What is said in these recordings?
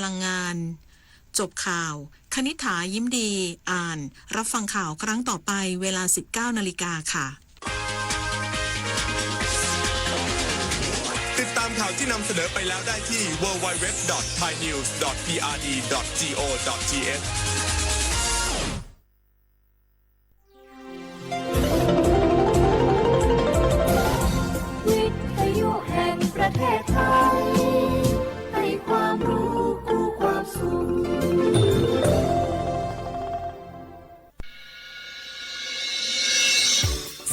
พลังงานจบข่าวคณิษฐายิ้มดีอ่านรับฟังข่าวครั้งต่อไปเวลา 19 นาฬิกาค่ะติดตามข่าวที่นำเสนอไปแล้วได้ที่ www.thainews.prd.go.thวิทยุแห่งประเทศไทยให้ความรู้คู่ความสุข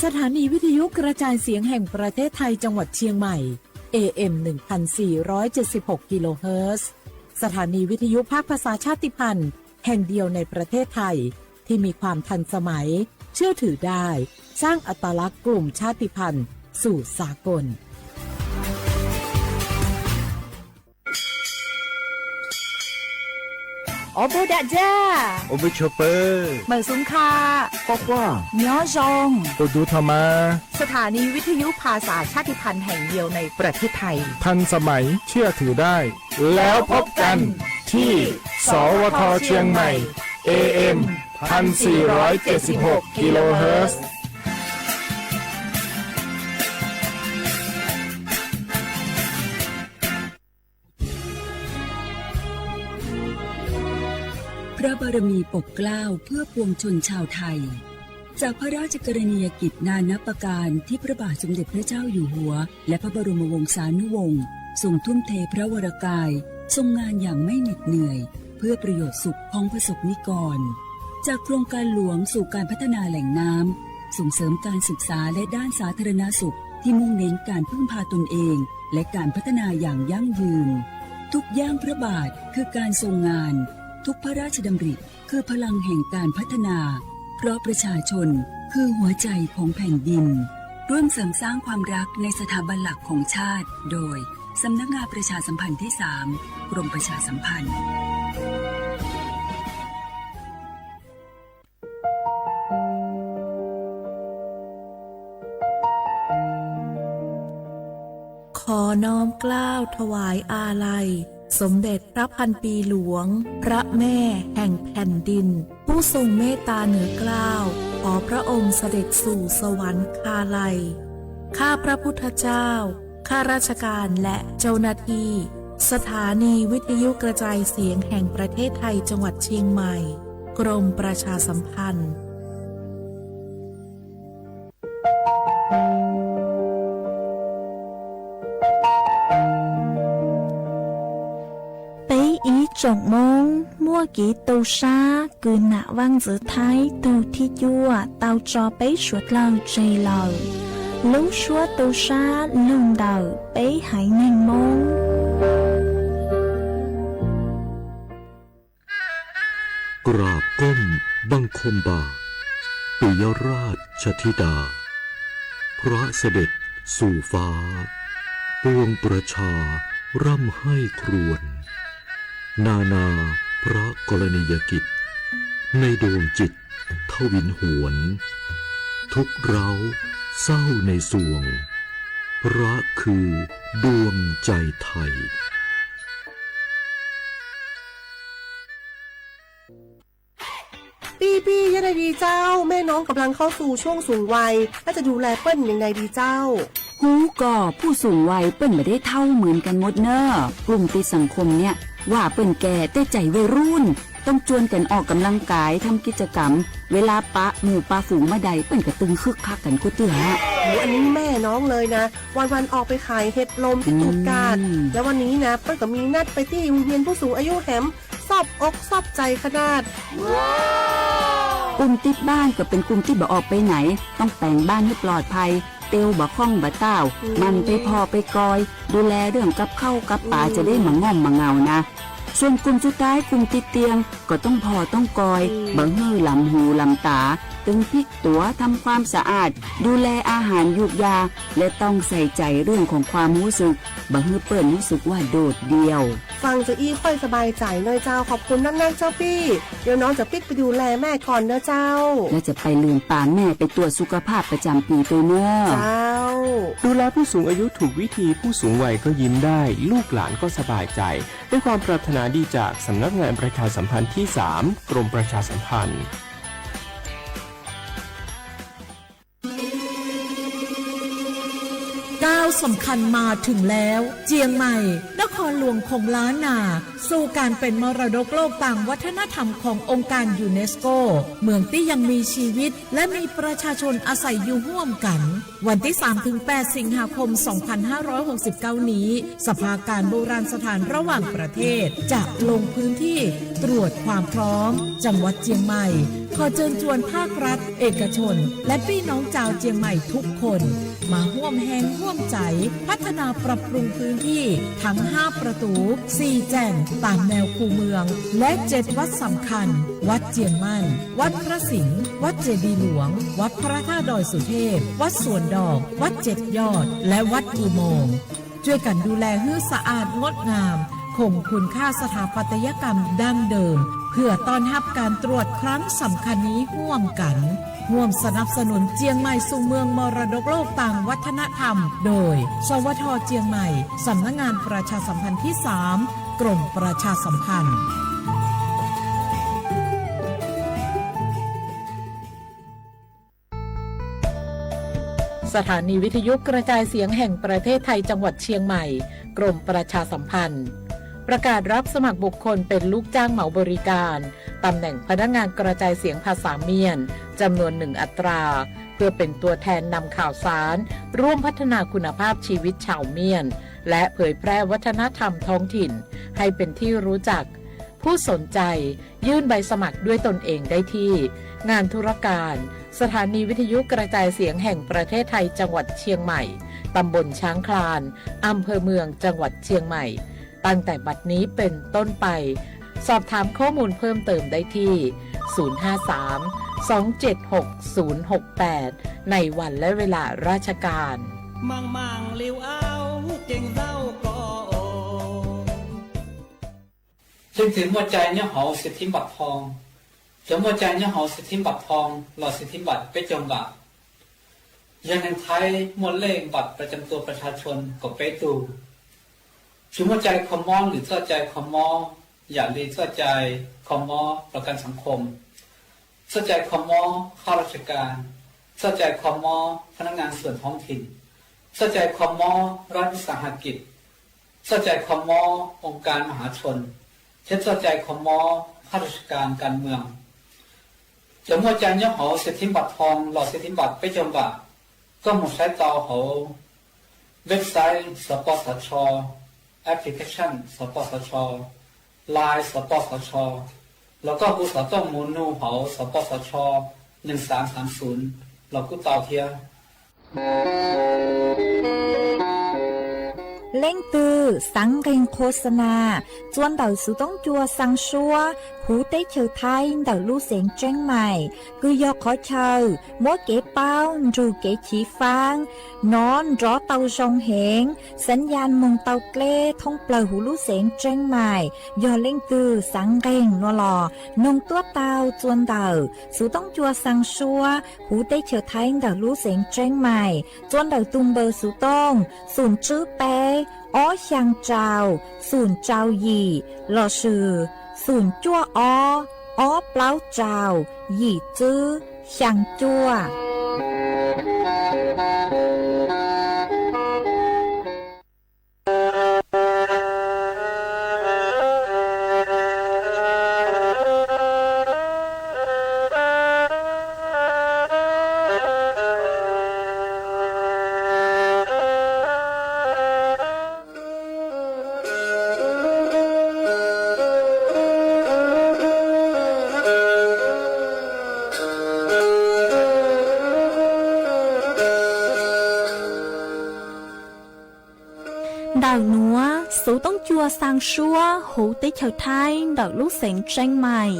สถานีวิทยุกระจายเสียงแห่งประเทศไทยจังหวัดเชียงใหม่ AM 1476 กิโลเฮิรตซ์สถานีวิทยุภาคภาษาชาติพันธุ์แห่งเดียวในประเทศไทยที่มีความทันสมัยเชื่อถือได้สร้างอัตลักษณ์กลุ่มชาติพันธุ์สู่สากลโอบูดาจ้าโอบิชเปอร์เหมือนสุงคาบอกว่าเนื้อจงโอดูธรรมาสถานีวิทยุภาษาชาติพันธุ์แห่งเดียวในประเทศไทยทันสมัยเชื่อถือได้แล้วพบกันที่สวทเชียงใหม่ AM 1476 กิโลเฮิรตซ์พระบารมีปกเกล้าเพื่อปวงชนชาวไทยจากพระราชกรณียกิจนานับประการที่พระบาทสมเด็จพระเจ้าอยู่หัวและพระบรมวงศานุวงศ์ทรงทุ่มเทพระวรกายทรงงานอย่างไม่เหน็ดเหนื่อยเพื่อประโยชน์สุขของประสบนิกรจากโครงการหลวงสู่การพัฒนาแหล่งน้ำส่งเสริมการศึกษาและด้านสาธารณสุขที่มุ่งเน้นการพึ่งพาตนเองและการพัฒนาอย่างยั่งยืนทุกย่างพระบาทคือการทรงงานทุกพระราชดำริคือพลังแห่งการพัฒนาเพราะประชาชนคือหัวใจของแผ่นดินร่วมเสริมสร้างความรักในสถาบันหลักของชาติโดยสำนักงานประชาสัมพันธ์ที่ 3 กรมประชาสัมพันธ์ขอน้อมเกล้าถวายอาลัยสมเด็จพระพันปีหลวงพระแม่แห่งแผ่นดินผู้ทรงเมตตาเหนือเกล้าขอพระองค์เสด็จสู่สวรรคาลัยข้าพระพุทธเจ้าข้าราชการและเจ้าหน้าที่สถานีวิทยุกระจายเสียงแห่งประเทศไทยจังหวัดเชียงใหม่กรมประชาสัมพันธ์trọng môn mua kỹ tàu xa cứ nạ văn giữa thái tàu thi chua tàu cho bấy suốt lâu trì lầu lúc suốt tàu xa lưng đầu bấy hãy nhanh mônกราบก้มบังคมบาทปิยราชธิดาพระเสด็จสู่ฟ้าปวงประชาร่ำให้ครวญนานาพระกรณียกิจในดวงจิตทวินหวนทุกเร้าเศร้าในสวงพระคือดวงใจไทยปียังไงดีเจ้าแม่น้องกำลังเข้าสู่ช่วงสูงวัยน่าจะดูแลเปิ้ลยังไงดีเจ้าฮูก็ผู้สูงวัยเปิ้นไม่ได้เท่าเหมือนกันหมดเนอะกลุ่มติดสังคมเนี่ยว่าเปิ้นแก่แต่ใจวัยรุ่นต้องชวนกันออกกำลังกายทำกิจกรรมเวลาปะหมู่ปะฝูงมาใดเปิ้นก็ตึงคึกคักกันกูเตืออันนี้แม่น้องเลยนะวันออกไปขายเห็ดลมที่จุกกาดแล้ววันนี้นะเปิ้ลก็มีนัดไปที่โรงเรียนผู้สูงอายุแหมซอบอกซอบใจขนาดกลุ่มติดบ้านก็เป็นกลุ่มที่บ่ออกไปไหนต้องแต่งบ้านให้ปลอดภัยเตียวบ่ข้องบ่เต้ามันไปพอไปกอยดูแลเรื่องกับเข้ากับป่าจะได้มาง่อมมาเงานะส่วนกลุ่มสุดท้ายกลุ่มติดเตียงก็ต้องพอต้องกอยบ่ฮื้อลำหูลำตา ตึงพลิกตัวทำความสะอาดดูแลอาหารยุกยาและต้องใส่ใจเรื่องของความรู้สึกบ่ให้เปิ้นรู้สึกว่าโดดเดี่ยว ฟังจะอี้ค่อยสบายใจเนยเจ้าขอบคุณนักๆเจ้าพี่เดี๋ยวน้องจะปิดไปดูแลแม่ก่อนเนอะเจ้าและจะไปลืมปานแม่ไปตรวจสุขภาพประจำปีตัวเนอะเจ้าดูแลผู้สูงอายุถูกวิธีผู้สูงวัยก็ยิ้มได้ลูกหลานก็สบายใจด้วยความปรารถนาดีจากสำนักงานประชาสัมพันธ์ที่ 3 กรมประชาสัมพันธ์ก้าวสำคัญมาถึงแล้วเจียงใหม่นครหลวงของล้านนาสู่การเป็นมรดกโลกต่างวัฒนธรรมขององค์การยูเนสโกเมืองที่ยังมีชีวิตและมีประชาชนอาศัยอยู่ร่วมกันวันที่ 3-8 สิงหาคม 2569 นี้สภาการโบราณสถานระหว่างประเทศจะลงพื้นที่ตรวจความพร้อมจังหวัดเจียงใหม่ขอเชิญชวนภาครัฐเอกชนและพี่น้องชาวเจียงใหม่ทุกคนมาร่วมแรงร่วมใจพัฒนาปรับปรุงพื้นที่ทั้ง5ประตู4แจ่งตามแนวคูเมืองและ7วัดสำคัญวัดเจียงมั่นวัดพระสิงห์วัดเจดีย์หลวงวัดพระธาตุดอยสุเทพวัดสวนดอกวัด7ยอดและวัดอุโมงค์ช่วยกันดูแลให้สะอาดงดงามคงคุณค่าสถาปัตยกรรมดั้งเดิมเพื่อต้อนรับการตรวจครั้งสำคัญนี้ร่วมกันร่วมสนับสนุนเจียงใหม่สู่เมืองมรดกโลกต่างวัฒนธรรมโดยสวท.เจียงใหม่สำนักงานประชาสัมพันธ์ที่ 3 กรมประชาสัมพันธ์สถานีวิทยุกระจายเสียงแห่งประเทศไทยจังหวัดเชียงใหม่กรมประชาสัมพันธ์ประกาศรับสมัครบุคคลเป็นลูกจ้างเหมาบริการตำแหน่งพนักงานกระจายเสียงภาษาเมียนจำนวน1 อัตราเพื่อเป็นตัวแทนนำข่าวสารร่วมพัฒนาคุณภาพชีวิตชาวเมียนและเผยแพร่วัฒนธรรมท้องถิ่นให้เป็นที่รู้จักผู้สนใจยื่นใบสมัครด้วยตนเองได้ที่งานธุรการสถานีวิทยุกระจายเสียงแห่งประเทศไทยจังหวัดเชียงใหม่ตำบลช้างคลานอำเภอเมืองจังหวัดเชียงใหม่ตั้งแต่บัดนี้เป็นต้นไปสอบถามข้อมูลเพิ่มเติมได้ที่053-276-068ในวันและเวลาราชการมังเลียวเอาเก่งเศร้าก็จึงถึงหัวใจเนี่ยหอสิทธิบัตรทองถึงหัวใจเนี่ยหอสิทธิบัตรทองหลอดสิทธิบัตรไปจมบัตรยังในไทยมวลเลขบัตรประจำตัวประชาชนก็ไปตูถึงหัวใจคอมมอหรือทั่วใจคอมมออย่าลีทั่วใจคอมมอประกันสังคมทั่วใจคอมมอข้าราชการทั่วใจคอมมอพนักงานส่วนท้องถิ่นทั่วใจคอมมอรัฐวิสาหกิจทั่วใจคอมมอองค์การมหาชนเช่นทั่วใจคอมมอข้าราชการการเมืองจะหัวใจเนี่ยหอสิทธิบัตรทองหลอดสิทธิบัตรไปจมบัตรก็หมดใช้ต่อหอเว็บไซต์สปสช.แอปพลิเคชันสปสช.ไลน์สปสช.แล้วก็ผู้สอต้องมูลนูหอสปสช1330เราก็ต่อเทียเล่งตือสังเกงโฆษณาจวนเต่าสุต้องจัวสังชัวหูเต้เชอไทยเต่าลู่เสียงแจ้งใหม่คือยอขอเชอมัวเก๋เป้าจูเก๋ฉีฟางนอนรอเต่าชงเหงสัญญาณมงเต่าเกล้ท่องเปล่าหูลู่เสียงแจ้งใหม่ยอเล่งตือสังเกงนัวหลอนงตัวเต่าจวนเต่าสุต้องจัวสังชัวหูเต้เชอไทยเต่าลู่เสียงแจ้งใหม่จวนเต่าตุมเบอร์สุต้องศูนย์ชื่อเป้อ้อช่างเจ้าศูนย์เจ้าหยี่หล่อชื่อศูนย์จั่วอ้อเปล่าเจ้าหยี่จื้อช่างจั่ว ต้องจัวsang xua hú tế chờ thái đợi lúc sánh tranh mày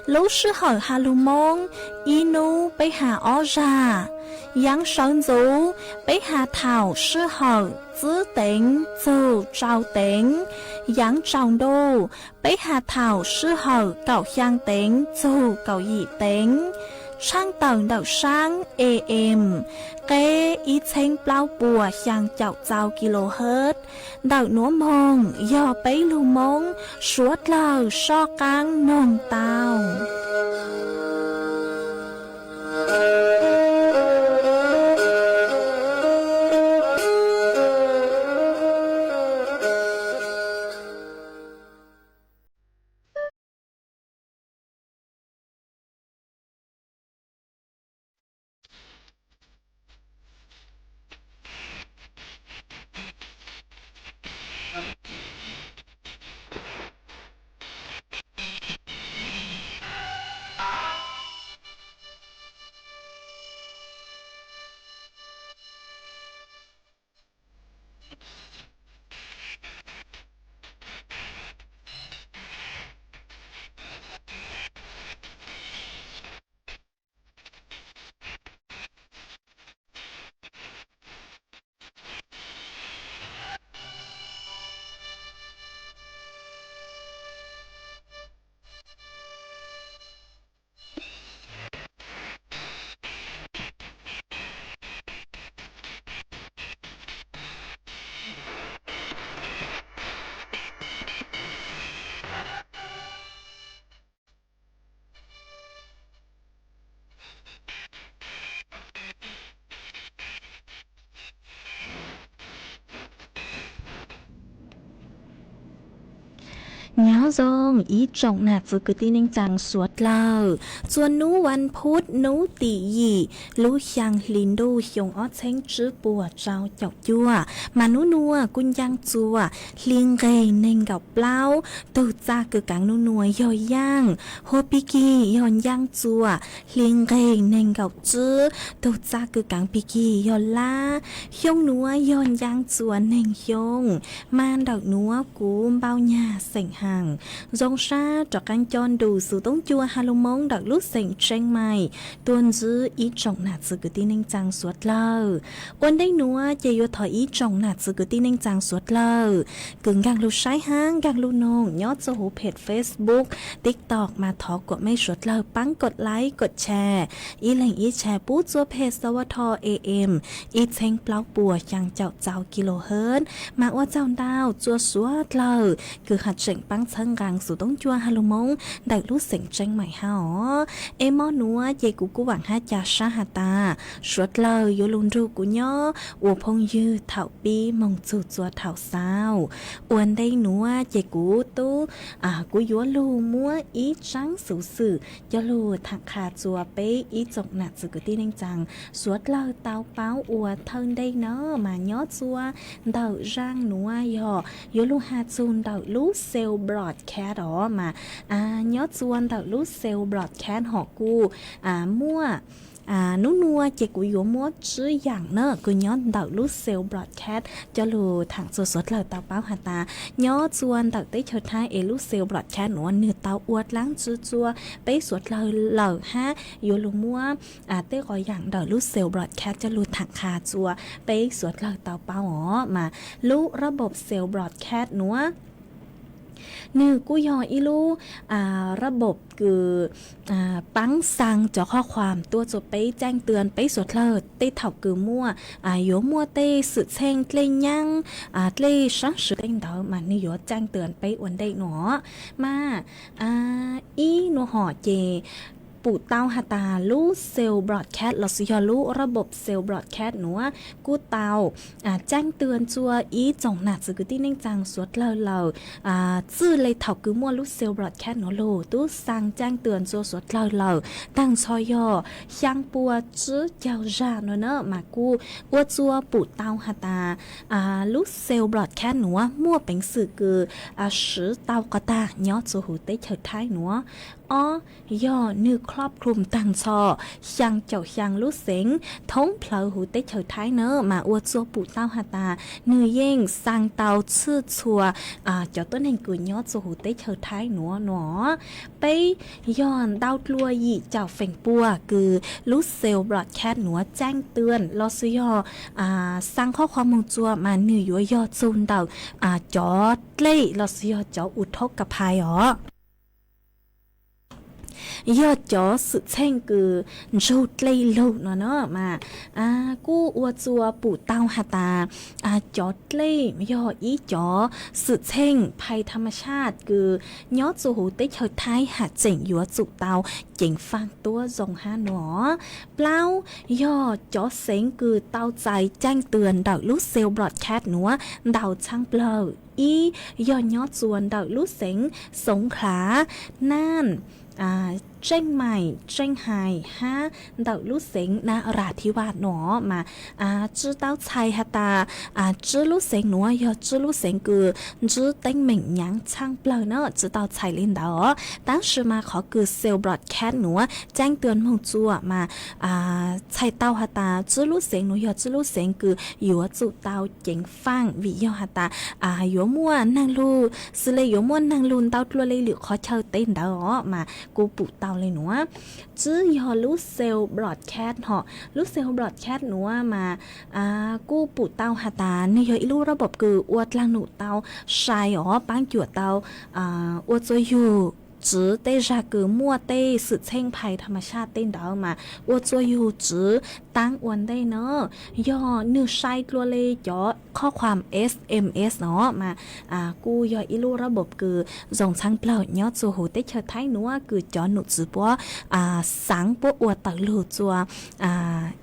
lúc sư hỏi hà lù mông y nu bấy hà ó ra yang sơn dũ bấy hà thảo sư hỏi giữ tính dù trao tính yang trào đô bấy hà thảo sư hỏi cậu giang tính dù cậu dị tính sang tầng đậu sáng AM kế ít thanh bao bùa sang chậu trao kHz đậu núa mông do bấy lưu mông suốt lờ so căng nông tàu nhớ dong ý trọng nạt vừa cứ tin anh chàng suốt lờ chuan núวันพุธnúตียี่รู้ยังลินดูยงอ้อเช้งจื้อปัวเจ้าเจ้ายั่วมานูนัวกุญยังจัวลิงเกยเน่งกับเปล่าตูจ้าคือกังนูนัวยอย่างโฮปิกีย้อนยังจัวลิงเกยเน่งกับจื้อตูจ้าคือกังปิกีย้อนลายงนัวย้อนยังจัวเน่งยงมานดอกนัวกูเบาหญ้าเสียงห่างจงซาจอกกันจอนดูสู่ต้องจัวฮาโลมงดอกลูกเสียงเชียงใหม่ตัวจื้ออีจงหนาจื้อกุตีนิงจังสวดเลอวันได้นัวเจยถอยอีจงหนาจื้อกุตีนิงจังสวดเลอกึ่งกังลูกใช้ห้างกังลูกนงยอดโซหูเพจ Facebook TikTok มาถอกดไม่สวดเลอปังกดไลค์กดแชร์อีแหล่งอีแชร์ปู้จัวเพจสวท AM อีเช้งเปล่าปัวยังเจ้ากิโลเฮิรตซ์มาว่าเจ้าดาวจัวสวดเลอคือหัดเฉียงปังเชิงกังสู่ต้องจัวฮาโลมงได้รู้เสียงเชียงใหม่ฮะเอมอนัวเยกูหวังฮาจาชาฮาตาสวดเลยโยลุนรูกูย่อวัวพงยืเถ่าปีมงจูจัวเถ่าสาวอวนได้นัวเยกูตู้กูยัวลูมัวอีจังสูสื่อยลูถักขาจัวเป้อีจกหนักสึกตีนิงจังสวดเลยเตาเป้าอวเทิงได้เนาะมาย่อจัวเดาร่างนัวยโยลูฮาจูนเดาลูเซลบรอดแคทมาย่อจวนเดาลูเซลบรอดแคทหอกูมั่วนูนัวเจกุยัวมัวชื่ออย่างเนอะกูย้อนเดาลูเซลบรอดแคทจะลูถังสดเลยเตาเป้าหาตาย้อจวนเดาได้เชิดท้ายเอลูเซลบรอดแคทหนวเนื้อเตาอวดล้างจัวไปสดเลยเหล่าฮะโยลูมัวเต้ก่ออย่างเดาลูเซลบรอดแคทจะลูถังคาจัวไปสดเลยเตาเป้ามาลูระบบเซลบรอดแคทหนัวนึกกูยออีลูระบบคือปังซังจะข้อความตัวจบไปแจ้งเตือนไปสวดเลิศเต้เถ่าคือมั่วโยมัวเต้สืบเช่งเตยยังเตยสังสือเต้งเดามันนี่โยแจ้งเตือนไปอวนได้หนอมาอีหนูห่อเจปูเต้าฮาตาลูเซลบรอดแคสต์ลอสยอลูระบบเซลบรอดแคสต์หนัวกูเต้าแจ้งเตือนจัวอีจงหนักสึกที่นิ่งจังสวดเราจื้อเลยเถ่าคือมั่วลูเซลบรอดแคสต์หนูโลตู้สั่งแจ้งเตือนจัวสวดเราตั้งชอยอยังปัวจื้อเจ้าจาเนอะมากูว่าจัวปูเต้าฮาตาลูเซลบรอดแคสต์หนัวมั่วเป็นสื่อคือสือเต้ากระตาย้อจัวหูเต้เฉิดท้ายหนัวอ อ้อย่อนึกครอบคลุมต่างชอช่างเจ้าช่างรู้เสียงท้องเพลอหูเตเฉยท้ายเนอมาอวดซัวปู่เต้าหาตาเนื้อเย่งสร้างเตาชื่อชัวเจ้าต้นแห่งกุยยอดซัวหูเตเฉยท้ายหนอไปย้อนดาวกลัวหยีเจ้าเฟ่งปัวคือรู้เซลบรอดแคสต์หนัวแจ้งเตือนลอซื้อย่อสร้างข้อความมงจัวมาเนื้อยัวยอดซูนเดาจอดเล่ลอซื้อย่อจออุทกกับพายยอดจอสุดเช่งคือจูดเลยลูเนาะมากู้อวจัวปู่เต้าหาตาจอดเลยยอดอีจอสุดเช่งภัยธรรมชาติคือยอดจูหูได้เฉยท้ายหาเจ๋งยัวจุเตาเจ๋งฟังตัวทรงห้าหนอเปล่ายอดจอเซ็งคือเต้าใจแจ้งเตือนดาวลูกเซลบรอดแคสต์หนัวดาวช่างเปล่าอียอดยอดส่วนดาวลูกเซ็งสงขลาน่านเจ้งใหม่เจ้งไฮฮะดาวลูกเสงนาราธิวาสหนอมาจื้อเต้าไชฮะตาจื้อลูกเสงหนัวยอจื้อลูกเสงคือจื้อเต็งเหม่งยังช่างเปล่าเนาะจื้อเต้าไชลินดาตั้งชื่อมาขอคือเซลบรอดแคสต์หนัวแจ้งเตือนมงจัวมาไชเต้าฮะตาจื้อลูกเสงหนัวยอจื้อลูกเสงคือยัวจุเต้าเจ๋งฟังวิยอฮะตายัวมั่วนางลูสิเลยยัวมั่วนางลูนเต้าตัวเลยหรือขอเชิญเต้นดามากูปู่เต้าเลยหนัวจื้อยอลูเซลบรอดแคสต์ลูเซลบรอดแคสต์หนัวมากู้ปู่เต้าหาตาในยออีลูระบบคืออวดลังหนูเต้าชายปังจั่วเต้าอวดจอยอยู่จื้อเตจาคือมั่วเต้สืบเช่งภัยธรรมชาติเต้นดาวมาอวดจอยอยู่จื้อตั้งอวนได้เนาะยอนื้อชายตัวเลยยอข้อความ SMS เนาะมากูยออีลูระบบคือส่งช่างเปล่ายอดจูหูเตเชไทยนัวคือจอหนุจือปัวสังปัวอวดตักลูจัว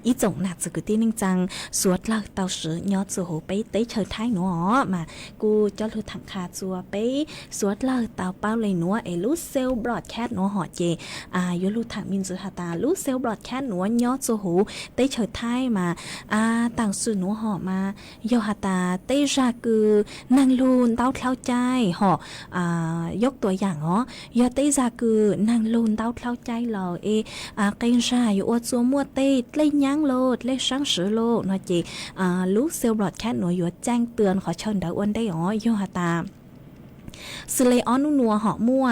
อีจงหนักจือคือที่นิ่งจังสวดลักเตาสือยอดจูหูไปเตเชไทยนัวมากูจอลูถังคาจัวไปสวดลักเตาเป้าเลยนัวเอลูเซลบรอดแคสต์นัวหอเจยลูถังมินจือหาตาลูเซลบรอดแคสต์นัวยอดจูหูเตเฉยไทยมาต่างสื่อหนูหอมายอหาตาเตจาคือนางลูนเต้าเท้าใจยกตัวอย่างยอเตจาคือนางลูนเต้าเท้าใจเราเกณฑ์ชาอยู่อวดซัวมัวเตเล่ยังโลดเล่ช่างสือโลดนะจีลูกเซลบรอดแคสต์หนูอยู่แจ้งเตือนขอเชิญดาวอ้วนได้ยอหาตาสเลออนัวหอมั่ว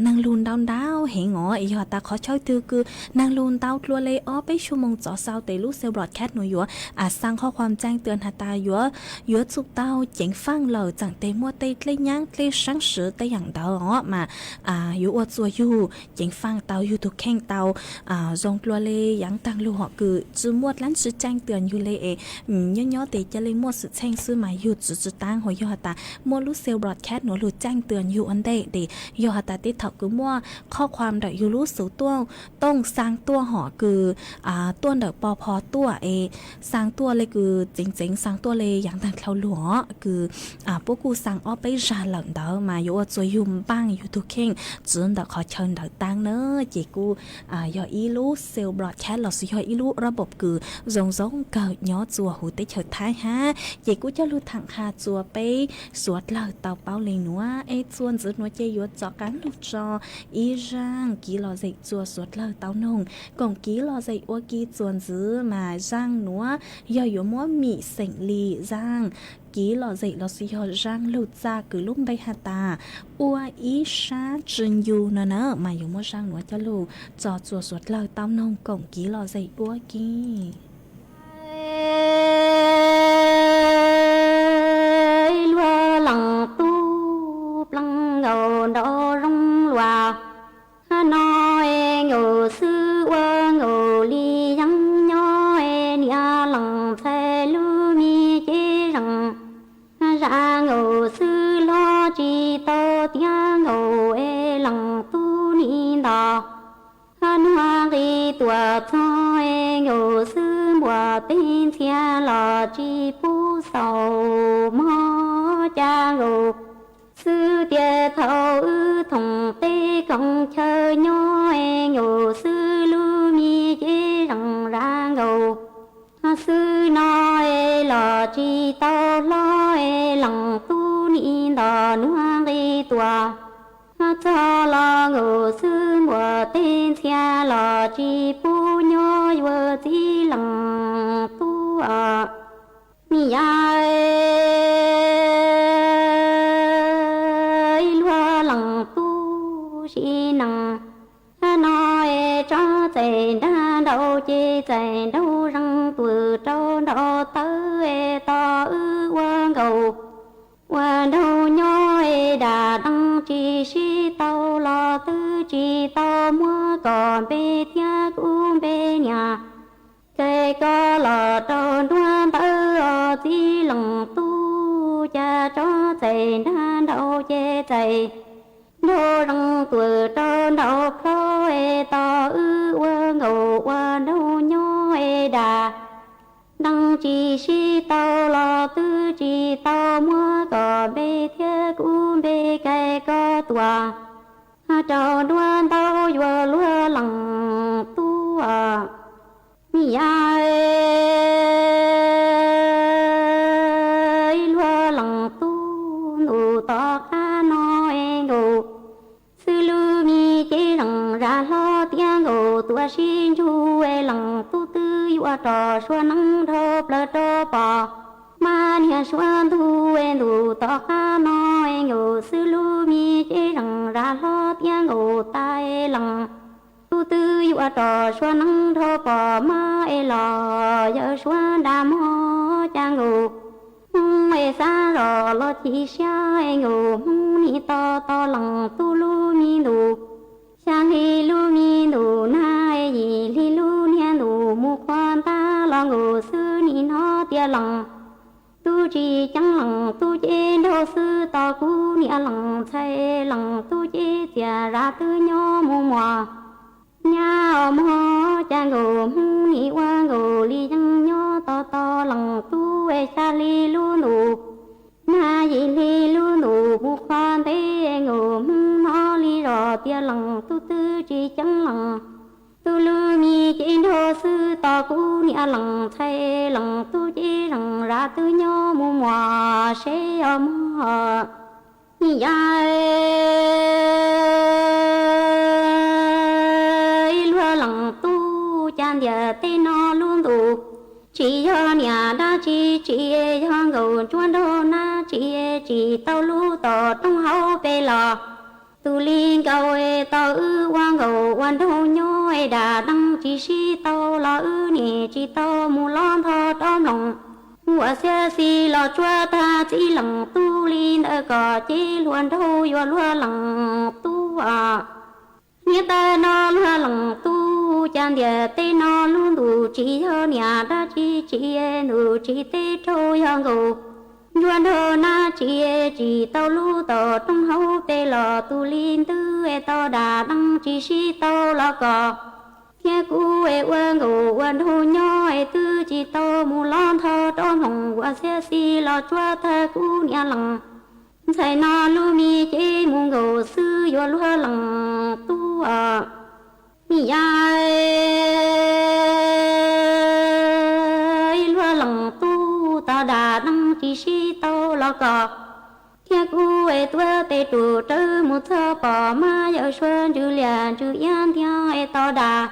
นางลูนดาวเหงยอตาขอช่วยตือคือนางลูนดาวทัวเลอไปชั่วโมงจ่อเศร้าเตลูเซลบรอดแคสต์หนูยัวสร้างข้อความแจ้งเตือนหาตายัวสุกเต้าเจ๋งฟังเหล่าจังเตมัวเตเลยย่างเลยช่างสือเตอย่างดาวมาอยู่อวดซัวอยู่เจ๋งฟังเต้าอยู่ถูกแข่งเต้าจงทัวเลยังตังลูหอคือจื้อมวดล้านสือแจ้งเตือนอยู่เลยย่อเตจะเลยมวดสือแช่งซื้อมาอยู่จื้อตั้งหัวยอตามวดลูเซลบรอดแคสต์หนูหลุดแจ้งเตือนอยู่อันเดยอหาตาติดถักคือมั่วข้อความเดอยู่รู้สูตัวต้องสร้างตัวหอคือตัวเดปอพอตัวสร้างตัวเลยคือจริงๆสร้างตัวเลยอย่างต่างเขาหลวคือพวกกูสั่งออไปจาหลังเดมาอยู่ว่าจะยุ่มบ้างอยู่ทุกเข่งจนเดขอเชิญเดตั้งเนอะจีกูยออีรู้เซลบรอดแคสหลอดยออีรู้ระบบคือรงเกิดย้อจัวหูเตเฉิดท้ายฮะจีกูจะรู้ถังคาจัวไปสวดเหล่าเต่าเป้าเลยนัวส่วนจุดนัวเจยจอกันลูกจออีร่างกีหล่อใจจัวสวดเล่าเต้านงกองกีหล่อใจอวกีจวนซื้อมาร่างนัวยอยู่มัวมีเสียงลีร่างกีหล่อใจหล่อสิยอร่างลูกจ้าคือลุ่มใบหาตาอวอีชาจึงอยู่เนอะมาอยู่มัวร่างนัวจะลูจอจัวสวดเล่าเต้านงกองกีหล่อใจอวกีđô rong loa nói ngô sư ơ ngô li yang nhoi nia lòng phê lu mi chế rằng ra ngô sư lo chi tô tia ngô lòng tu ni đò hoa ghi tua cho ngô sư mùa tên thia lo chi pu sầu mò cha ngô sư địa thầu thùng tê công chờ nhoi ngô sư lu mi chế rằng ra ngô sư nói lò chi tao lo lòng tu ni đò nuang đi tua cho lo ngủ sư mùa tên xe lo chi pu nhô vừa chi lăng tu mi ai lúa lăng tu chi năng nói cho chạy đa đâu chi chạy đâu răng tuổi trâu đâu tới to ư quan cầu qua đâu nhói đã đăng chi si tàu lo tư chi tàu mua còn bê thia cũng bê nhà cây có lò trâu đoan tơ chi lăng tu cha cho chạy đa đâu chê chạy đô răng tuổi trâu đâu khô to ư qua ngầu qua đâu nhói đã đăng chi si tàu lo tư chi tàu mua có bê thiết cũng bê cây có tòa trò đoan tàu vừa lúa lăng tu mi ai lúa lăng tu nụ to ca nói ngủ sư lưu mi chế lăng ra lo tiếng ngủ tua xin chu lăng tu tư yu trò xua nắng thô plơ trô bò ma nia xuân thu đủ to ca nói ngủ sư lưu mi chế lăng ra lo tiếng ngủ tai lăng tu tư yu trò xua nắng thô bò ma lò giờ xuân đam ho cha ngủ xa rò lo chi xa ngủ ni to to lăng tu lu mi đủ sang li lu mi đủ na gì li lu nian đủ mu quan ta lo ngủ sư ni nó tia lăng tu chi chẳng lăng tu chế đô sư to cu nia lăng thay lăng tu chế tia ra tư nhô mu mò nhà mò cha ngủ ni qua ngủ li chẳng nhô to to lăng tu xa li lu đủ na gì li lu đủ mu quan thế ngủ nó li rò tia lăng tu tư chi chẳng lăng tu lu mi chế đô sư to cu nia lăng thay lăng tu chế lăng ra tư nhô mu mò sẽ mò ni ai lúa lăng tu chan địa tê nó luôn đủ chỉ cho nhà đã chỉ cho ngầu chuan đô na chỉ tao lu tỏ trong hậu bê lò tu linh cầu tao ư quang ngầu quan đô nhoi đã đăng chỉ si tao lo ư nè chỉ tao mu lon thọ trong lòng ngụa xe si lo chua ta chỉ lăng tu linh ở cỏ chỉ luôn đâu yo lúa lăng tu nghĩa ta nó lúa lăng tu chan địa tê nó luôn đủ chỉ cho nhà đã chỉ nụ chỉ tê trôi hang ngầu yuan đô na chỉ tao lu tao trong hậu bê lò tu linh tư tao đã đăng chỉ si tao lo cỏ nghe cu quan ngủ quan hồ nhỏ tư chỉ tao mu lon thọ trong lòng qua xe si lo chua ta cu nia lăng thầy nó lu mi chế mu ngủ sư yo lúa lăng tu mi ai lúa lăng tu tao đã đăng chỉ si tao lo cỏ nghe cu tua tê trụ trơ mu thơ bỏ ma giờ xuân chữ liền chữ yên theo tao đã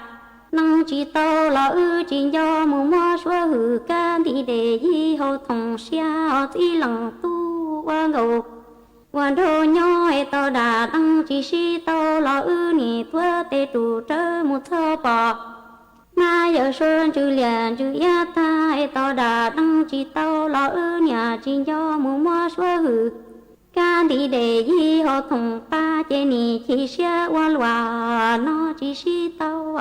năng chỉ tao lo ư chỉ do mù mò xóa hử can thì để y hậu thòng xia chỉ lăng tu qua ngầu quan đồ nhỏ tao đã năng chỉ si tao lo ư nỉ tua tê trụ trơ một thơ bò na giờ xuân chữ liền chữ ya ta tao đã năng chỉ tao lo ư nhà chỉ do mù mò xóa hử can thì để y hậu thòng ta chế nỉ chỉ xia qua loa nó chỉ si tao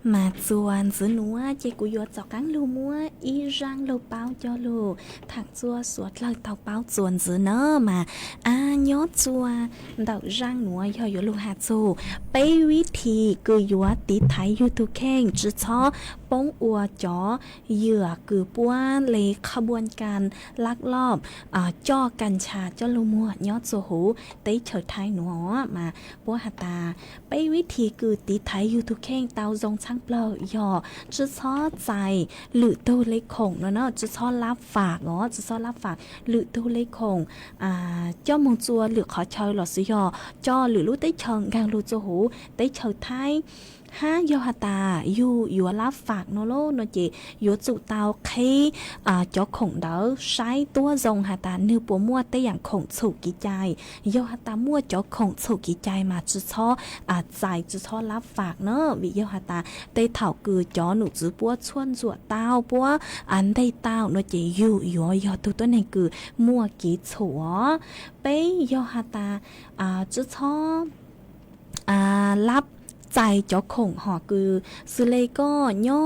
mà chuan giữ núa chị của yo cho cắn lu mua y rang lu bao cho lu thằng chua suốt lời tàu bao chuan giữ nơ mà nhớ chua đậu rang núa yo yo lu hạt chu bâyวิธีคือยัวติไทยยูทูแข่งจื้อช้อป้องอัวจ๋อเหยื่อคือป้วนเลยขบวนการลักลอบจ่อกัญชาจ่อลูมัวยอดโซหูเต้เฉิดไทยหนัวมาปัวหาตาไปวิธีคือติไทยยูทูแข่งเตาทรงช่างเปล่าย่อจื้อช้อใจหรือตัวเล็กคงเนาะจื้อช้อรับฝากเนาะจื้อช้อรับฝากหรือตัวเล็กคงจ่อมงจัวหรือขอเชยหลอดสิย่อจ่อหรือรู้เต้เฉิงกางรูโซหูเต้เฉิดไทยยอหตาอยู่รับฝากโนโลโนจีอยู่จุเตาเคจอข่งเดอใช้ตัวทรงหาตาเนื้อปัวมั่วแต่อย่างข่งสุกิใจยอหตามั่วจอข่งสุกิใจมาจุดช้อใจจุดช้อรับฝากเนอะวิยอหตาได้เถ่าคือจอหนูจื้อปัวชวนจั่วเตาปัวอันได้เตาโนจีอยู่ตัวนี้คือมั่วกีฉัวไปยอหตาจุดช้อรับใจจอคงหอคือสุเลก็ย่อ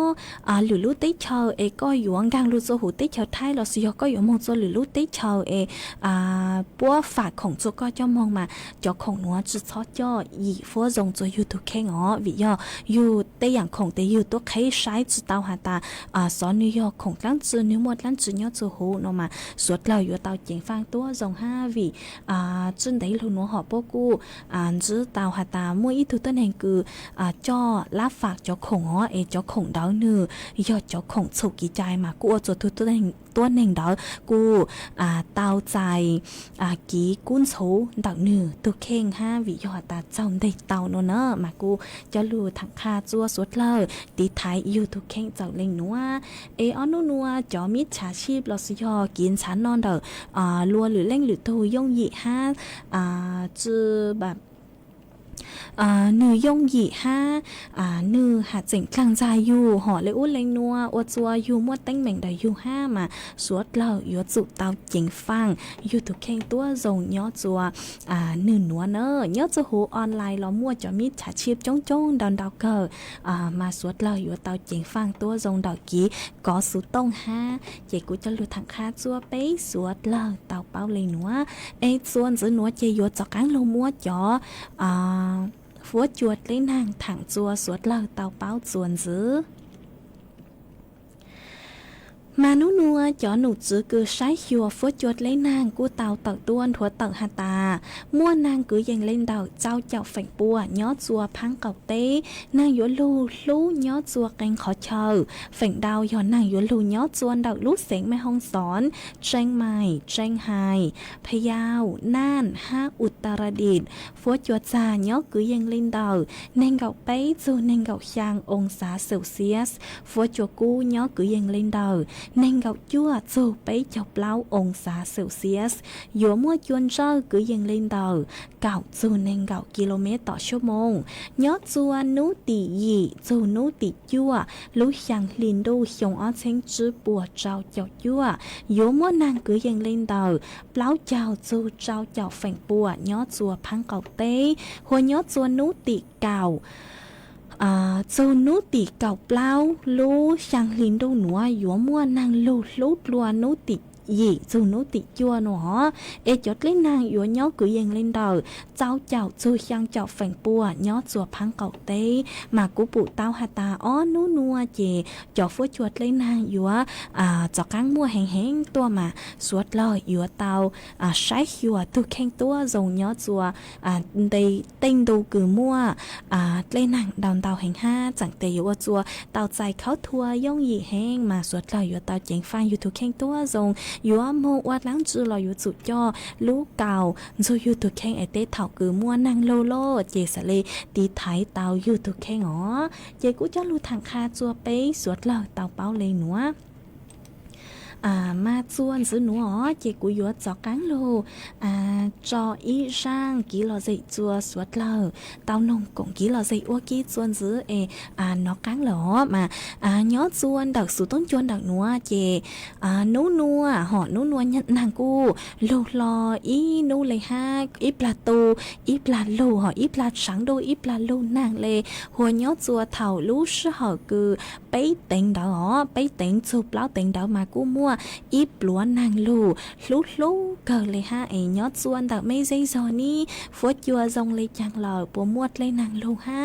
หรือลูกเตเชอก็อยู่กลางลูกโซหูเตเชอไทยเราสิยก็อยู่มองโซหรือลูกเตเชอปัวฝากของโซก็จะมองมาจอคงนัวจุดซอจ่ออีฟัวจงโจอยู่ตัวแข่งวิย่ออยู่เตอย่างคงเตอยู่ตัวใครใช้จุดเตาหาตาสอนนิยอคงตั้งจืนิ้วหมดตั้งจืย่อโซหูนอมาสวดเราอยู่เตาเจียงฟังตัวจง5วิจุนได้ลูนัวหอปกูจื้อเตาหาตามั่วอีทุต้นแห่งคือจ่อรับฝากจ่อข่งจ่อข่งดาวเนื้อยอดจ่อข่งสุกิใจมากูเอาตัวตัวหนึ่งดาวกูเตาใจกีกุ้นสูดาวเนื้อตัวเข่ง5วิยอดตาเจ้าได้เตาโนเนอมากูจะลูถังคาจัวสวดเลยตีไทยอยู่ตัวเข่งเจ้าเล่งนัวออนนัวจ่อมิดชาชีพเราสิยอกินชั้นนอนเด้อลัวหรือเล่งหรือตัวยงยี่จือแบบหนึ่อยงหยี่หนึ่งหาเจ๋งกลางใจอยู่ห่อเลยอุ้นเล็งนัวอวดจัวอยู่มวดเต้งเหม่งได้อยู่5มาสวดเล่าอยู่จุเตาเจ๋งฟังอยู่ถูกแข่งตัวทรงย่อจัวหนึ่งนัวเนอย่อจะหูออนไลน์ล้อมั่วจะมีฉาชีพจ้องดอนดาวเกอมาสวดเล่าอยู่เตาเจ๋งฟังตัวทรงดอกกี้ก็สุต้องเจกูจะหลุดทางคาจัวไปสวดเล่าเตาเป้าเลยนัวส่วนซื้อนัวเจยจอกางลงมั่วจ่อฟัวจวดlấy nàng thẳng chua suốt lời tàu báo chuồn giữ mà nú nua cho nụ chữ cứ sái chùa phốt chuột lấy nàng của tàu tàu tuôn thua tàu hà tà mua nàng cứ dành lên đầu trao chào phảnh bùa nhó chùa phăng cầu tế nàng yếu lú nhó chùa canh khó chờ phảnh đào nhỏ nàng yếu lú nhó chuôn đầu lú xén mai hong xón tranh mài tranh hài payao nan ha uttaradit phốt chuột già nhó cứ dành lên đầu nàng gạo bấy dù nàng gạo sang ông xã Celsius phốt chuột cu nhó cứ dành lên đầu nên gạo chua dù bấy chọc lau ông xã Celsius dùa mua chuôn rơ cứ dừng lên đầu gạo dù nên gạo kmต่อชั่วโมงnhớ chua nú tỉ dị dù nú tỉ chua lú sang linh đô xong ở trên chữ bùa trao chào chua dùa mua nàng cứ dừng lên đầu lau chào dù trao chào phảnh bùa nhớ chua phăng cầu tế hồi nhớ chua nú tỉ cào châu nú tỉ cào plau lú sang linh đô núa yếu mua nàng lú lúa nú tỉ gì dù nú tỉ chua nó chốt lấy nàng yếu nhó cứ dành lên đầu cháu chào chú sang chào phảnh bùa nhó chùa phăng cầu tế mà cú bụ tao hà ta nú nua chè cho phua chuột lấy nàng yếu cho căng mua hèn tua mà suốt lời yếu tao sái yếu tu khen tua dòng nhó chùa đây tên đồ cứ mua lấy nàng đòn tao hèn chẳng tề yếu chùa tao chạy khó thua yong gì hèn mà suốt lời yếu tao chèn phan yếu tu khen tua dòng yếu mô oát láng chư lo yếu chủ cho lú cào rồi yếu tu khen ở tế thảo cứ mua năng lô chè sả lê tí thái tao yếu tu khen chè cú cho lưu thằng kha chua bấy suốt lời tao báo lên nữa มาจวนซื้อหนูอ๋อเจกูยัวจอกังโลจออีร่างกี่หล่อใจจัวสวดเลอเต้านงกงกี่หล่อใจอ้วกี้จวนซื้อนอกกังหล่อมาย้อจวนดักสู่ต้นจวนดักหนัวเจนูนัวหอนูนัวยันนางกูลูกลออีนูเลยฮะอีปลาตูอีปลาลูหออีปลาสังโดอีปลาลูนางเลยหัวย้อจัวเถ่าลูชื่อหอคือไปเต็งดอกไปเต็งจูเปล่าเต็งดอกมากูมั่วอีปลัวนางลูลูเกิดเลยฮะย้อจวนดักไม่ใจจอนี่ฟวดยัวจงเลยจังหล่อปัวมวดเลยนางลูฮะ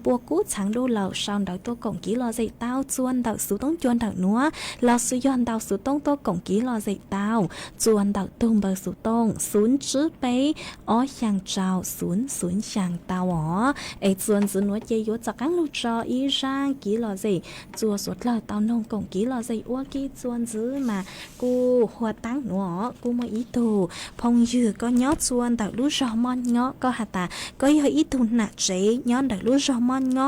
ปัวกูฉังดูเหล่าชาวดักตัวกงกี่หล่อใจเต้าจวนดักสู่ต้องจวนดักนัวเราสุยอนดักสู่ต้องตัวกงกี่หล่อใจเต้าจวนดักตุ้งเบอร์สู่ต้องศูนย์จื้อไปอ๋อช่างเจ้าศูนย์ช่างเต้าอ๋อจวนจื้อนัวเจยุจากกังลูจออีร่างกี่หล่อใจจัวสุดเลยเต้านงกงกี่หล่อใจอ้วกี้จวนจื้อมากูหัวตั้งหนัวกูมาอีตูพงยือก็ย้อจวนดักลูจอมอนง้อก็หาตาก็ยออีตูหนักเจย้อนดักลูจอมอนง้อ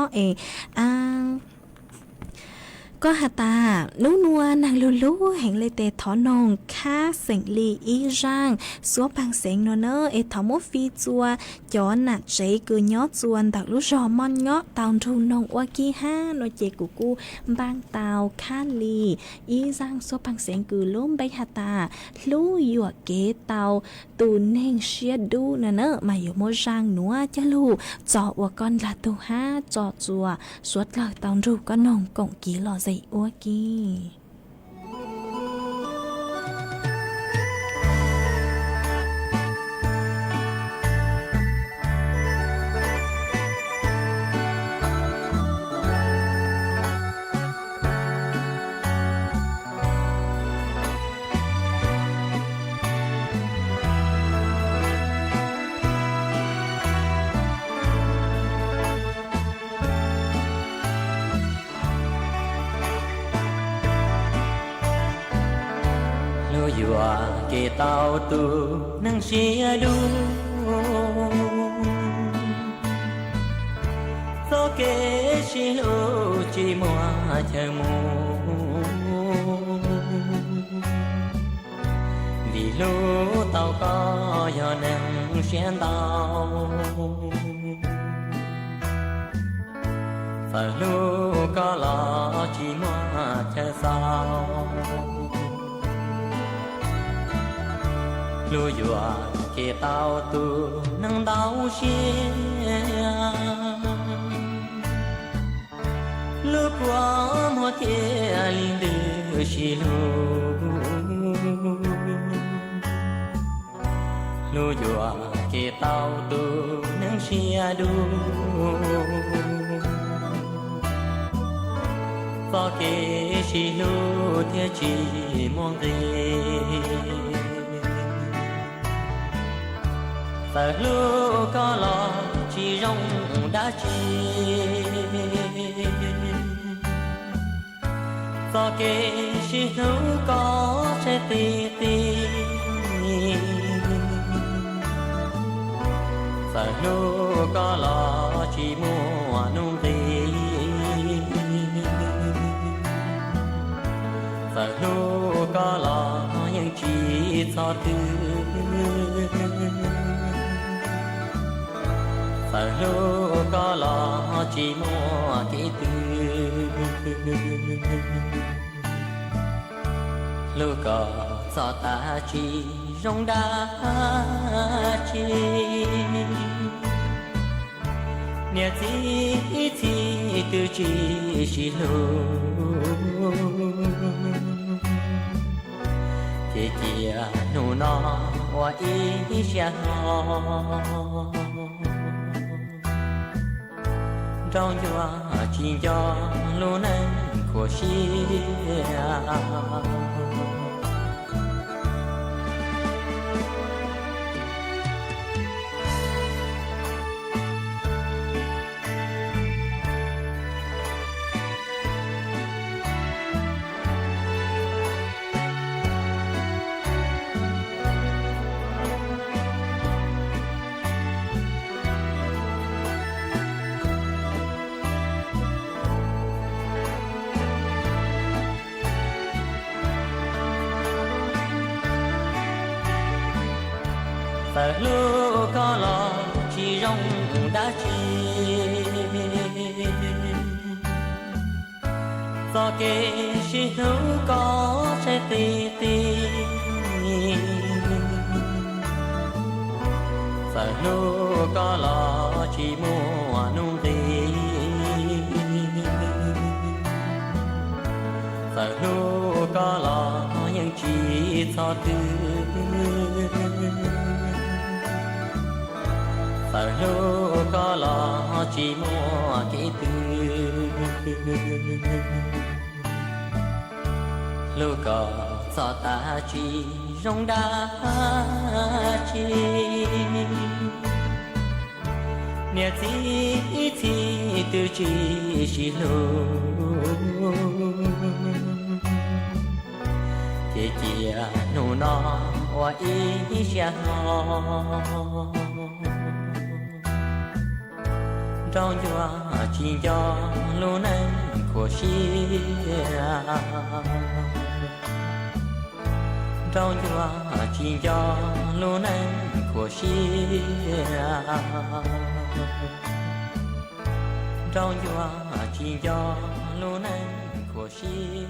ก็หาตานูนัวนางลูแห่งเลยเตถอนงค่าเสียงลีอีร่างสัวพังเสียงโนเนอถอมฟีจัวย้อนหนักเจกือยอจวนดักลูจอมอนเงาะตาวทูนงวากี้ห้าโนเจกูบางตาวค่าลีอีร่างสัวพังเสียงกือล้มใบหาตาลู่หยวกเกตาวตูเน่งเชียดูเนมาอยู่โมจางหนัวจะลูจอวกอนลาตูห้าจอจัวสวดหลักตาวรูก็นงกงกีหล่อใจอ้วกี้kê tao tu nâng xia đu gió kê xì lô chỉ mua chờ mù vì lô tao có gió nâng xuyên tao phải lô có lọ chỉ mua chờ sao lu dùa kê tao tu nâng đau xia lu qua mua kê linh đưa xì lu dùa kê tao tu nâng xia đu có kê xì lu theo chỉ mong gì và lúc có lo chỉ rong đã chi và kể chỉ lúc có sẽ tì tì và lúc có lo chỉ mua nung tì và lúc có lo những chỉ cho tư và lúc có lo chỉ mua cái tư lúc có cho ta chỉ rong đá chi nhớ chỉ từ chỉ lúc thì kia nụ nó hoa ý xa trong gió chỉ cho luôn anh của xia Sợ lũ có lo chỉ rong đã chi do kê chỉ lũ có sẽ tì tì Sợ lũ có lo chỉ mua nung tì Sợ lũ có lo nhưng chỉ cho tư Sợ lũ có lo chỉ mua kỹ tư Lũ có cho ta chỉ rong đá chi Nè chỉ từ chỉ lũ Chị chia nụ nó hoa ý xa ho Trong chùa chỉ cho lũ nâng của xìa Trong chùa chỉ cho lũ nâng của xìa Trong chùa chỉ cho lũ nâng của xìa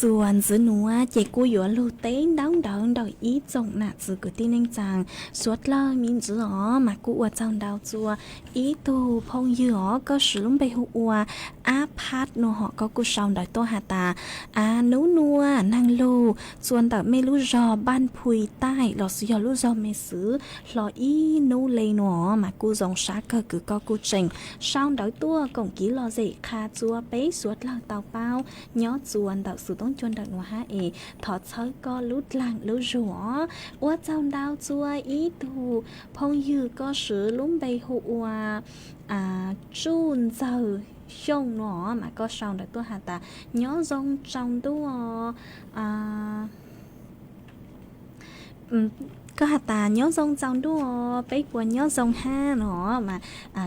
Xuân giữa núa chạy cua dũa lưu tế đóng đón đòi ý trọng nạ dự của tin anh chàng suốt lơ mình giữa ó mà cua trong đào chùa ý tu phong dư ó có sử lũng bê hụ ua áp hát nô họ có cua sòng đòi tô hà tà nấu nua năng lưu xuân tạo mê lú giò ban phùi tai lọ sử giò lú giò mê sứ lọ ý nấu lê nô mà cua dòng xá cơ cứ có cua trình sòng đòi tua cổng ký lọ dậy kha chùa bế suốt lơ tàu bao nhó xuân tạo sử tông chôn đợt hoa ế thọ chơi có lút làng lú rủa ua trong đào chùa ý tu phong dư có sử lũng bê hụ ua chun giờ xong nó mà có xong được tôi hà ta nhớ rong trong đua có hà ta nhớ rong trong đua bây của nhớ rong ha nó mà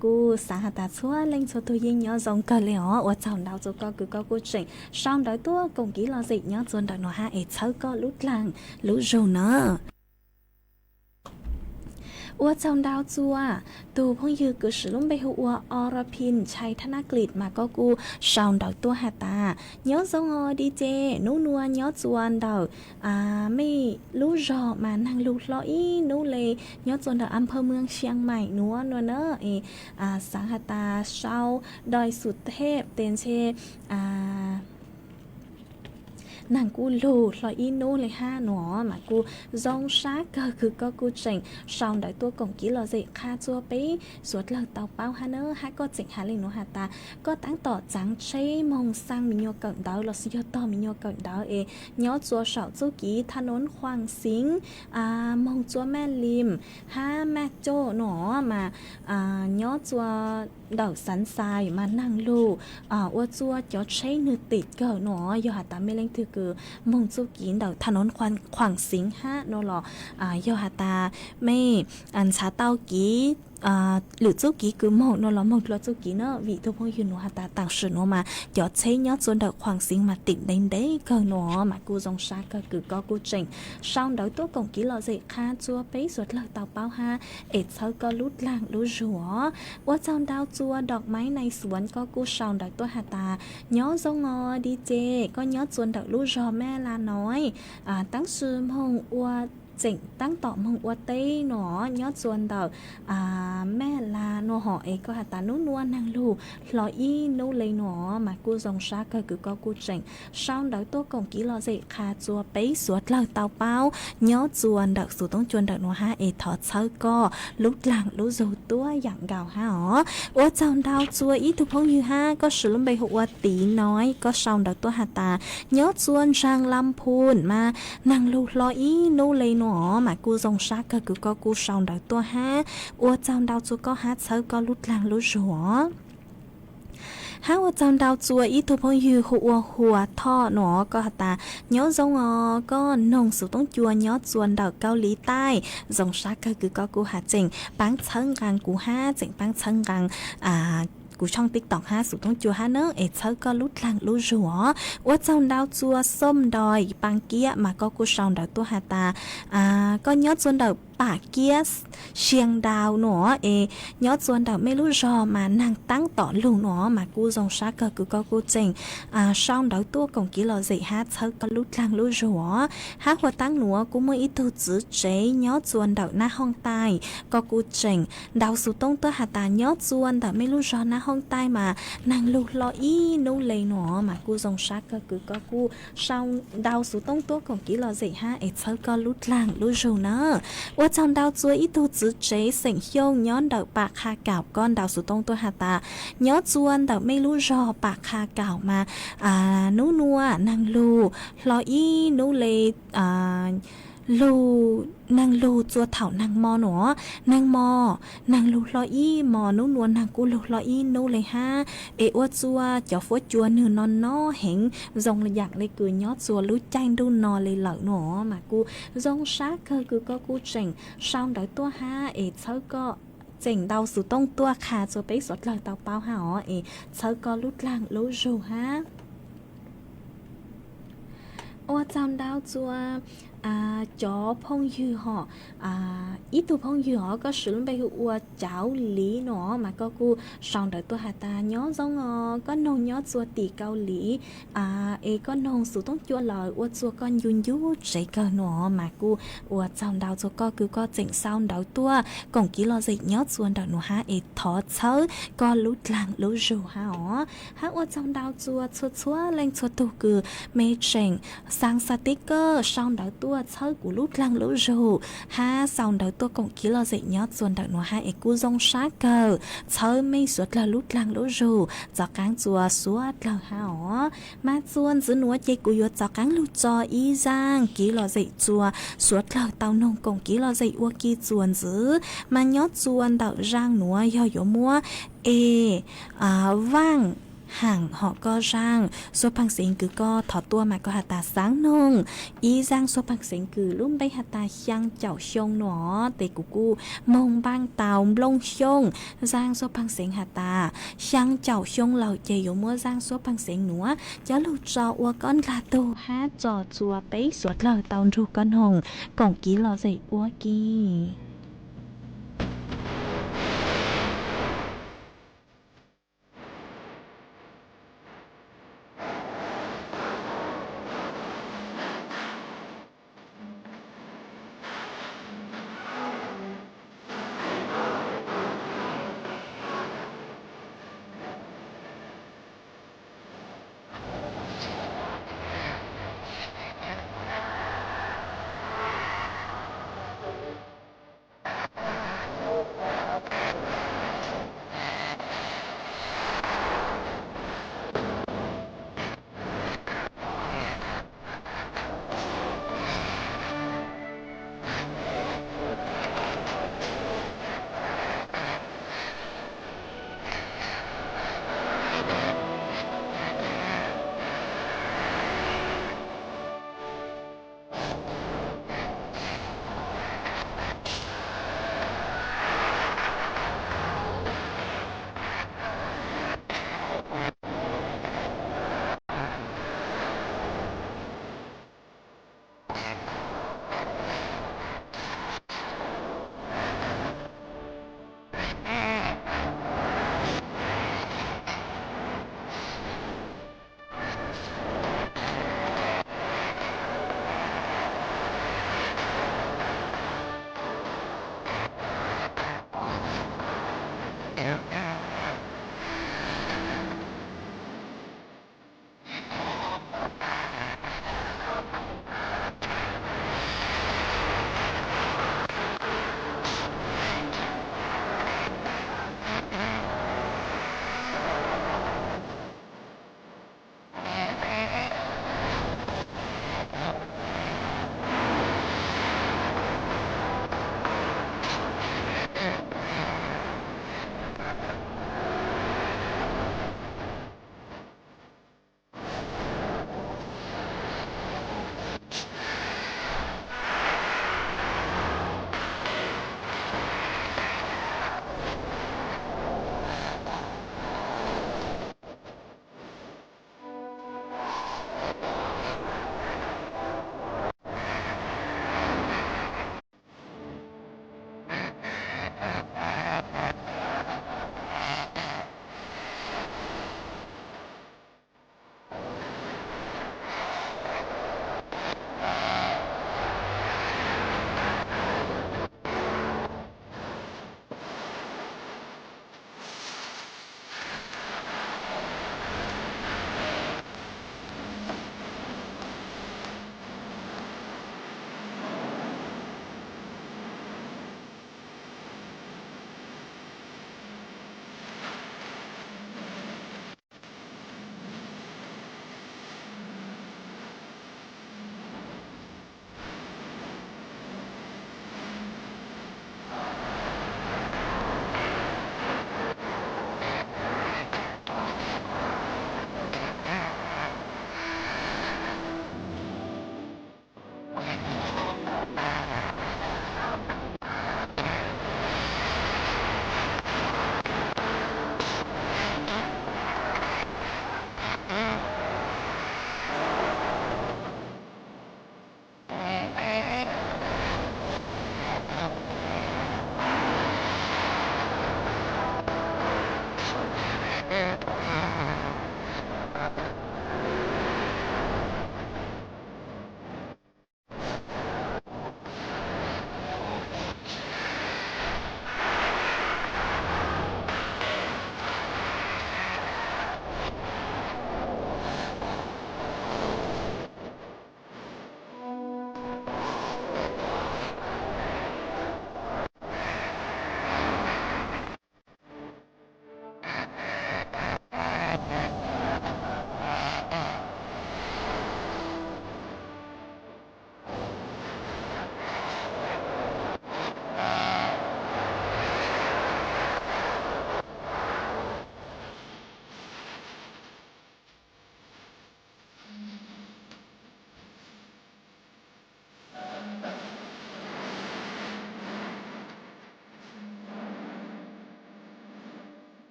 cô xã hà ta xóa lên cho tôi yên nhớ rong cờ lẽ ở trong đào cho có cứ có cô trình xong đợi tôi cùng kỹ lo gì nhớ dồn đợi nó ha ấy chơi có lút làng lút rù nữaว่าจำดาวจัวตูพงยือกุศลุ่มไปหัวอรพินชัยธนกฤษมาก็กูชาวดาวตัวหาตาเนื้อซงอดีเจนูนัวเนื้อจวนดาวไม่รู้รอมานั่งลูกล้ออีนูเลยเนื้อจวนดาวอำเภอเมืองเชียงใหม่นัวเนอะสังหตาชาวดอยสุเทพเตนเชนางกูลูลอยอีนูเลยห้าหนอมากูจงซาก็คือก็กูเจ๋งสองได้ตัวกงกี้เราจะค่าจัวไปสวดเลยเตาเป้าฮะเนอฮะก็เจ๋งหาเลยหนูหาตาก็ตั้งต่อจังใช้มองสร้างมีโยเกิดดาวเราสิโยต่อมีโยเกิดดาวย้อจัวเสาจูกี้ถนนควางสิงมองจัวแม่ริมห้าแม่โจหนอมาย้อจัวดอกสันทรายมานั่งลูว่าจัวจะใช้เนื้อติดเกิดหนอยหาตาไม่เล่นถือคือมงจูกินดอกถนนขวางสิงห้าโนหรอยหาตาไม่อันชาเต้ากี้หรือจูกี้คือมงโนหรอมงตัวจูกี้เนาะวิทุพงยืนหนูหาตาต่างสื่อโนมาจะใช้ย้อจนดอกขวางสิงมาติดได้เกิดหนอมากูจงซาก็คือก็กูเจ๋งช่างดอกตัวกงกี้เราจะค่าจัวไปสวดเลยเตาเป้าห้าเอ็ดเช้าก็ลุดล่างลุดหัวว่าเจ้าดาวจัวดอกไม้ในสวนก็กูช่างดอกตัวหาตาย้อจงอดีเจก็ย้อจนดอกลุดรอแม่ลาน้อยตั้งชื่อมงว่า เจ๋งตั้งต่อมงอวดเต้หนอยอดส่วนเดาแม่ลาโนหอเอก็หาตานุ่นวลนางลูลออีนู่เลยหนอมากูซงชาก็คือก็กูเจ๋งช่างเดาตัวกงกีลอเจคาจัวไปสวดเล่าเตาเป้ายอดส่วนเดาสู่ต้องจวนเดาหนอฮะเอถอดเช้าก็ลุกหลังลุจูตัวอย่างเก่าฮะว่าเจ้าดาวจัวอีทุพงยูฮะก็สุลมไปหัวตีน้อยก็ช่างเดาตัวหาตายอดส่วนช่างลำพูนมานางลูลออีนู่เลยหนอmà cô dòng sát cơ cứ có cô sòng đợi tua ha ua trong đau chú có hát sớ có lút làng lút rủa há ua trong đau chùa ít thu phong hư hùa thọ nó có ta nhớ dòng có nồng sự tông chùa nhớ chuồn đợi cao lý tai dòng sát cơ cứ có cô hát chỉnh bán chân gang cú ha chỉnh bán chân gangกูช่องติ๊กต็อกฮะสุดต้องจัวฮะเนอะเอเธอก็ลุดหลังลุจัวว่าเจ้าดาวจัวส้มดอยปังเกี้ยมาก็กูช่องดาวตัวฮาตาก็ยอดส่วนดาวป่าเกี้ยเชียงดาวหนอเอยอดส่วนดาวไม่รู้รอมานางตั้งต่อลุงหนอมากูจงชักก็กูเจ๋งช่องดาวตัวของกิโลสิฮะเธอก็ลุดหลังลุจัวฮะหัวตั้งหนัวกูไม่อีตัวจื้อเจยอดส่วนดาวหน้าห้องใต้ก็กูเจ๋งดาวสุดต้องตัวฮาตายอดส่วนดาวไม่รู้รอหน้าห้องใต้มานางลูกลออีนู่เลยหนอมากูจงชักก็กูช่องดาวสุดต้องตัวของกิโลสิฮะเอเธอก็ลุดหลังลุจัวเนอะว่าtrong đào chuối ít tu chữ chế sỉnh hiêu nhón đào bạc hà cào con đào số tông tôi hà ta nhớ chuan đào mây lú rò bạc hà cào mà nú nua nàng lù lò y nú lê lù nàng lù chua thảo nàng mò nữa nàng mò nàng lù lo y mò nú nuôn nàng cu lù lo y nú lấy ha ê ua chua cho phốt chua nư non nó hẹn dòng là giặc lấy cười nhót chua lú chanh đu nò lấy lợn nữa mà cu dòng sát cơ cứ có cu chỉnh sao đợi tua ha ê chớ có chỉnh đau sự tông tua khà cho bé sọt lời tàu bao hả ê chớ có lút làng lú rù ha ua chăm đau chua chó phong dư họ ít tu phong dư họ có sử dụng bây ua cháo lý nó mà có cô sòng đợi tôi hà ta nhớ giống có nông nhớ chua tì cao lý có nông sử tông chua lời ua chua con yun yu chạy cờ nó mà cô ua chồng đào cho có cứ có chỉnh sao đào tua còn kỹ lo dịch nhớ chua đào nó ha thọ chớ có lút làng lú rù ha ua chồng đào chua chua lên chua tu cứ mê chỉnh sang sticker sòng đào tua chớ của lút làng lú rù ha sòng đào tua còn kỹ lo dịch nhớ chua đào nó ha cú dông sát cờ chớ mê suốt là lút làng lú rù cho cán chua suốt là ha mà chuan giữ núa chơi của yo cho cán lú cho y giang kỹ lo dịch chua suốt là tao nông còn kỹ lo dịch ua kỹ chuan giữ mà nhớ chuan đào giang núa yo mua vang hàng họ có rang số bằng sinh cứ có thọ tua mà có hạt tà sáng nông ý giang số bằng sinh cứ luôn bay hạt tà xiang chảo xông nó tê cụ mông bang tàu lông xông giang số bằng sinh hạt tà xiang chảo xông lầu chạy yếu mua giang số bằng sinh nữa cho lụt trò ua con là tu hát trò chùa bấy suốt lời tàu ru con hồng còn ký lò dậy ua kỳ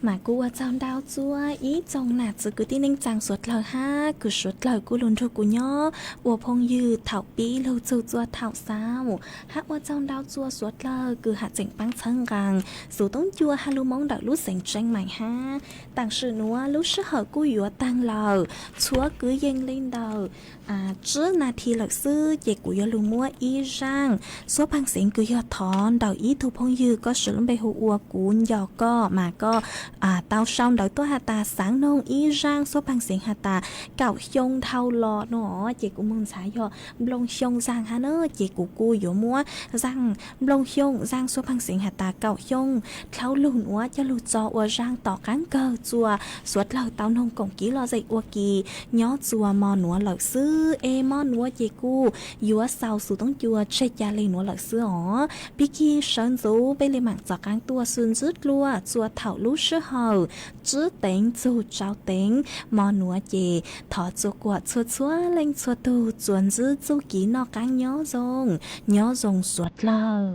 mà cô trong đau chua ý trong nạt sự cứ tin ninh chàng suốt lời ha cứ suốt lời cô luôn thôi cô nhó ua phong dư thảo bí lâu chua chua thảo sao hát ua trong đau chua suốt lời cứ hạt chỉnh băng thân rằng số tống chua ha lu mong đợi lúc sành tranh mày ha tàng sự núa lúc sức hở cô yếu tăng lờ chúa cứ dâng lên đầu trước na thì lực sư về của yếu lu mua ý rang số băng xịn cứ yếu thon đầu ý thu phong dư có sự lắm bê hụ ua cuốn giò co mà có tao xong đợi tôi hà ta sáng nông ý rang số băng xịn hà ta cạo xông thao lò nó chị cũng mong xả do lông xông rang hà nó chị của cô yếu mua răng lông xông rang số băng xịn hà ta cạo xông thao lùn ua cho lù cho ua rang tỏ cán cơ chùa suốt lâu tao nông cổng ký lo dậy ua kỳ nhó chùa mò núa lợi sư e mò núa chị cô yếu sau số tông chùa chơi cha lên núa lợi sư ó bí khi sơn dấu bên lề mạng dọc cán tua xuân rút lua chùa thảo lú sư hầu chứ tính dù trao tính mò núa chị thọ chùa quạt chùa chùa lên chùa tu chuẩn dư chú ký nó cán nhó rồng suốt lâu.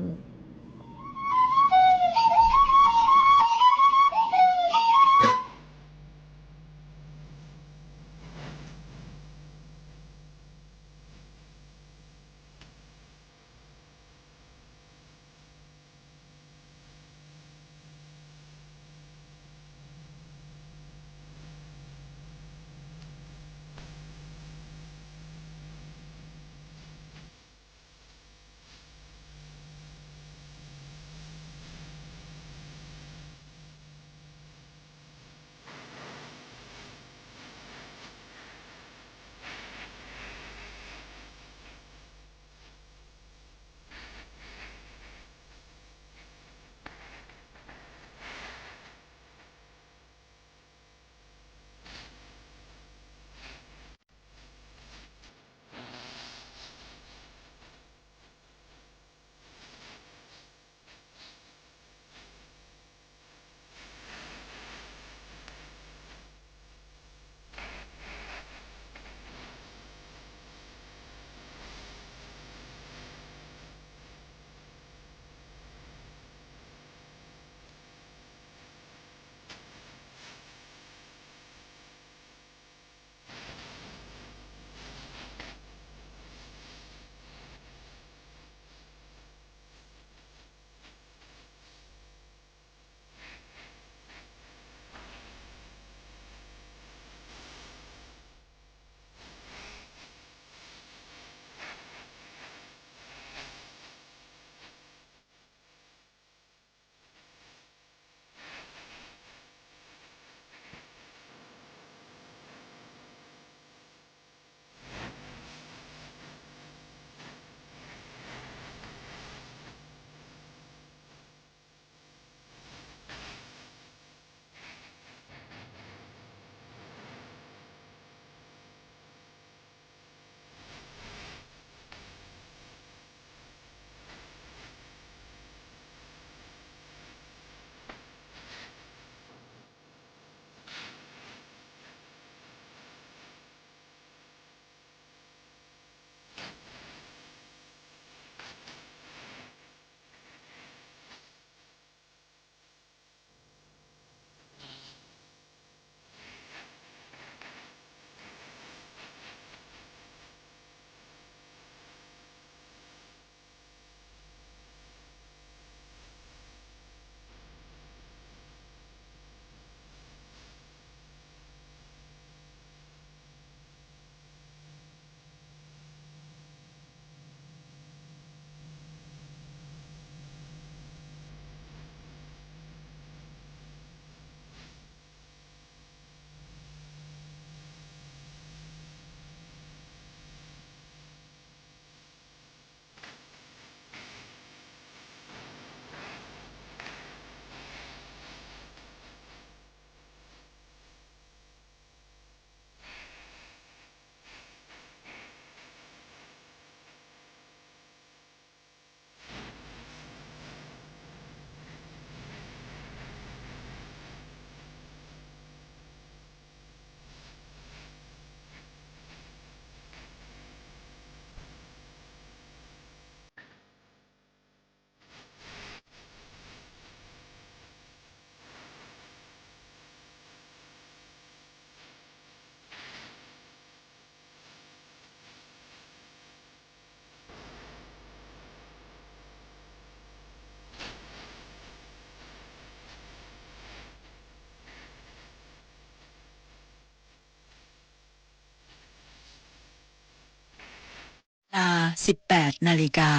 18 นาฬิกา